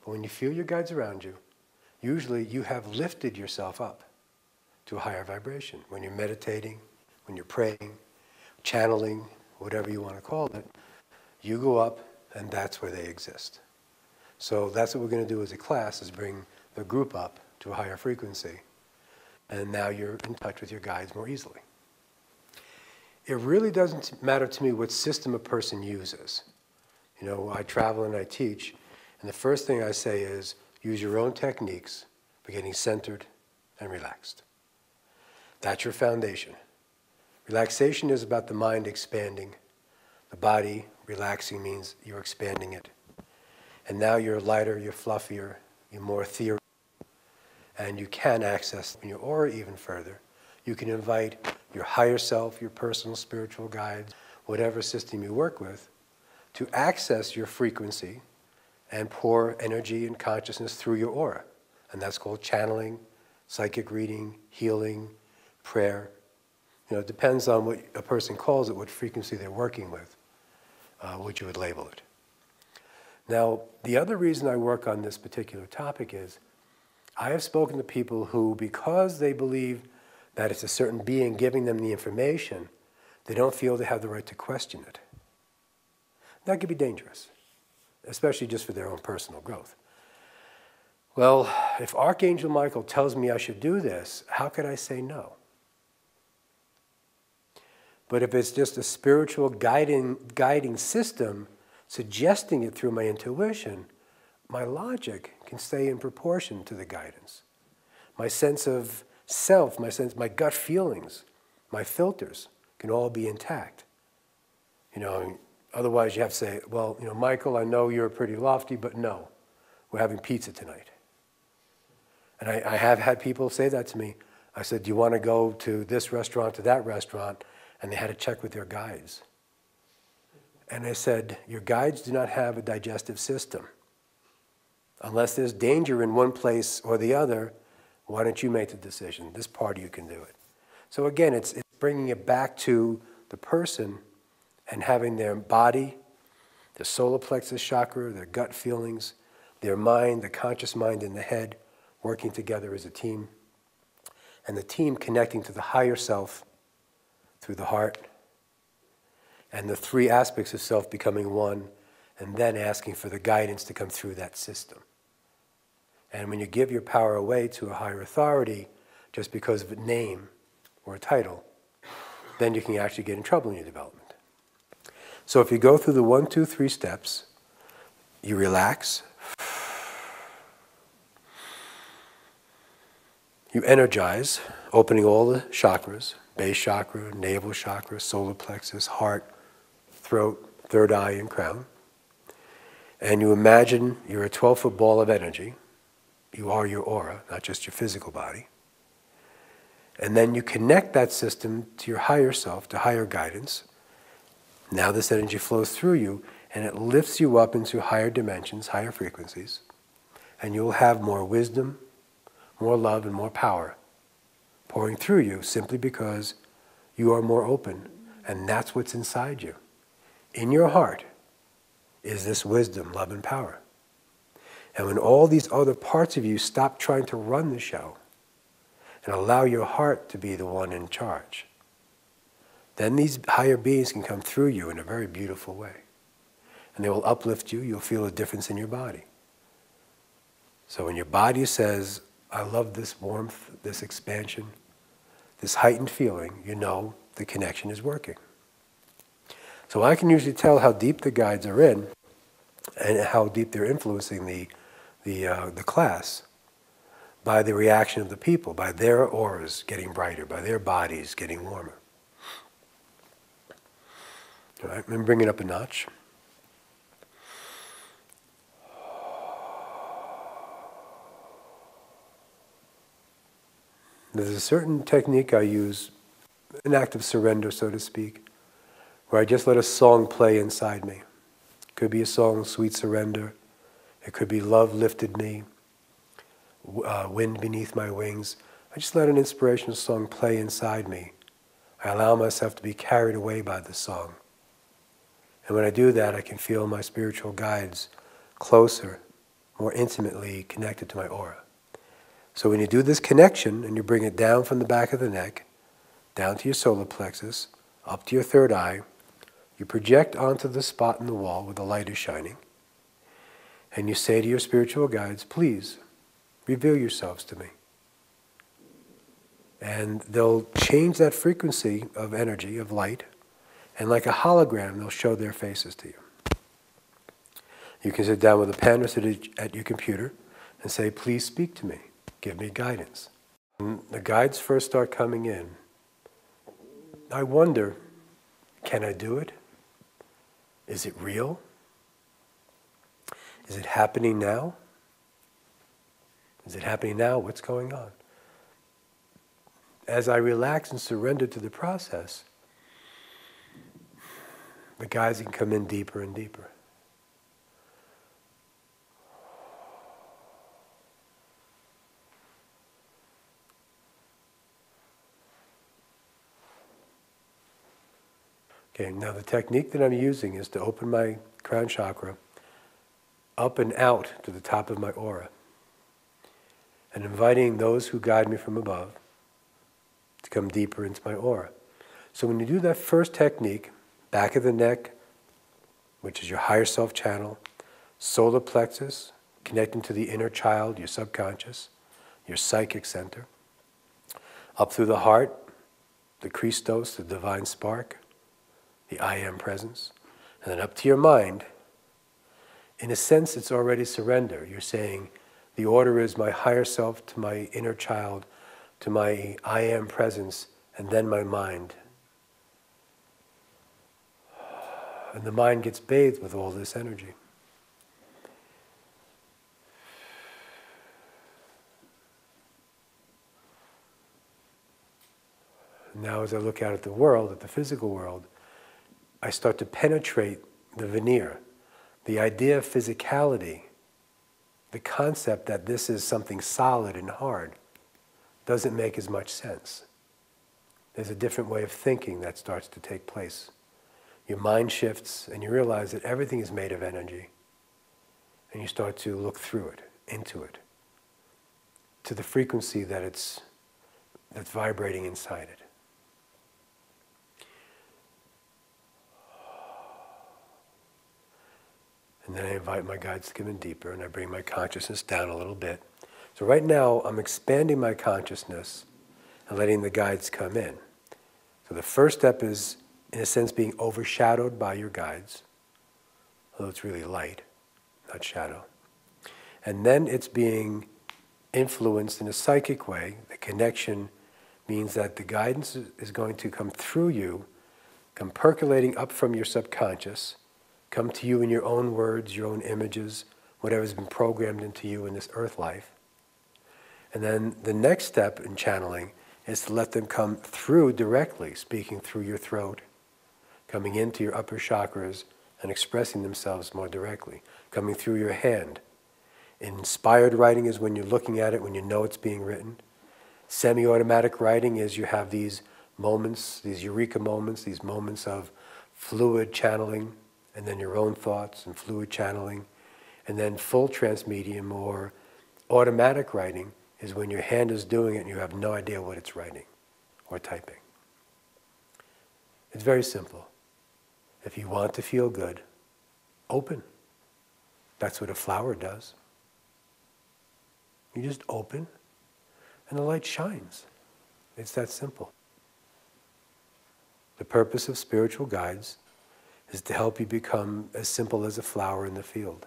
But when you feel your guides around you, usually you have lifted yourself up to a higher vibration. When you're meditating, when you're praying, channeling, whatever you want to call it, you go up and that's where they exist. So that's what we're going to do as a class, is bring the group up to a higher frequency. And now you're in touch with your guides more easily. It really doesn't matter to me what system a person uses. You know, I travel and I teach, and the first thing I say is, use your own techniques for getting centered and relaxed. That's your foundation. Relaxation is about the mind expanding. The body relaxing means you're expanding it. And now you're lighter, you're fluffier, you're more ethereal. And you can access your aura even further. You can invite your higher self, your personal spiritual guides, whatever system you work with, to access your frequency and pour energy and consciousness through your aura. And that's called channeling, psychic reading, healing, prayer. You know, it depends on what a person calls it, what frequency they're working with, what you would label it. Now, the other reason I work on this particular topic is I have spoken to people who, because they believe that it's a certain being giving them the information, they don't feel they have the right to question it. That could be dangerous, especially just for their own personal growth. Well, if Archangel Michael tells me I should do this, how could I say no? But if it's just a spiritual guiding system suggesting it through my intuition, my logic can stay in proportion to the guidance. My sense of self, my gut feelings, my filters can all be intact. You know, otherwise you have to say, well, you know, Michael, I know you're pretty lofty, but no, we're having pizza tonight. And I have had people say that to me. I said, do you want to go to this restaurant, to that restaurant? And they had to check with their guides. And I said, your guides do not have a digestive system. Unless there's danger in one place or the other, why don't you make the decision? This party you can do it. So again, it's bringing it back to the person and having their body, their solar plexus chakra, their gut feelings, their mind, the conscious mind in the head, working together as a team. And the team connecting to the higher self through the heart. And the three aspects of self becoming one, and then asking for the guidance to come through that system. And when you give your power away to a higher authority, just because of a name or a title, then you can actually get in trouble in your development. So if you go through the 1, 2, 3 steps, you relax, you energize, opening all the chakras, base chakra, navel chakra, solar plexus, heart, throat, third eye, and crown. And you imagine you're a 12-foot ball of energy. You are your aura, not just your physical body. And then you connect that system to your higher self, to higher guidance. Now this energy flows through you, and it lifts you up into higher dimensions, higher frequencies. And you'll have more wisdom, more love, and more power pouring through you simply because you are more open. And that's what's inside you. In your heart is this wisdom, love, and power. And when all these other parts of you stop trying to run the show and allow your heart to be the one in charge, then these higher beings can come through you in a very beautiful way. And they will uplift you. You'll feel a difference in your body. So when your body says, I love this warmth, this expansion, this heightened feeling, you know the connection is working. So I can usually tell how deep the guides are in and how deep they're influencing the class by the reaction of the people, by their auras getting brighter, by their bodies getting warmer. All right, and bring it up a notch. There's a certain technique I use, an act of surrender, so to speak, where I just let a song play inside me. It could be a song, Sweet Surrender. It could be Love Lifted Me, Wind Beneath My Wings. I just let an inspirational song play inside me. I allow myself to be carried away by the song. And when I do that, I can feel my spiritual guides closer, more intimately connected to my aura. So when you do this connection and you bring it down from the back of the neck, down to your solar plexus, up to your third eye, you project onto the spot in the wall where the light is shining, and you say to your spiritual guides, please, reveal yourselves to me. And they'll change that frequency of energy, of light, and like a hologram, they'll show their faces to you. You can sit down with a pen or sit at your computer and say, please speak to me, give me guidance. When the guides first start coming in, I wonder, can I do it? Is it real? Is it happening now? Is it happening now? What's going on? As I relax and surrender to the process, the guides can come in deeper and deeper. Okay, now the technique that I'm using is to open my crown chakra up and out to the top of my aura, and inviting those who guide me from above to come deeper into my aura. So when you do that first technique, back of the neck, which is your higher self channel, solar plexus, connecting to the inner child, your subconscious, your psychic center, up through the heart, the Christos, the divine spark, the I am presence, and then up to your mind. In a sense, it's already surrender. You're saying, the order is my higher self to my inner child, to my I am presence, and then my mind. And the mind gets bathed with all this energy. Now as I look out at the world, at the physical world, I start to penetrate the veneer, the idea of physicality, the concept that this is something solid and hard, doesn't make as much sense. There's a different way of thinking that starts to take place. Your mind shifts and you realize that everything is made of energy, and you start to look through it, into it, to the frequency that's vibrating inside it. And then I invite my guides to come in deeper, and I bring my consciousness down a little bit. So right now, I'm expanding my consciousness and letting the guides come in. So the first step is, in a sense, being overshadowed by your guides, although it's really light, not shadow. And then it's being influenced in a psychic way. The connection means that the guidance is going to come through you, come percolating up from your subconscious, come to you in your own words, your own images, whatever's been programmed into you in this earth life. And then the next step in channeling is to let them come through directly, speaking through your throat, coming into your upper chakras and expressing themselves more directly, coming through your hand. Inspired writing is when you're looking at it, when you know it's being written. Semi-automatic writing is you have these moments, these eureka moments, these moments of fluid channeling, and then your own thoughts and fluid channeling. And then full transmedium or automatic writing is when your hand is doing it and you have no idea what it's writing or typing. It's very simple. If you want to feel good, open. That's what a flower does. You just open and the light shines. It's that simple. The purpose of spiritual guides is to help you become as simple as a flower in the field.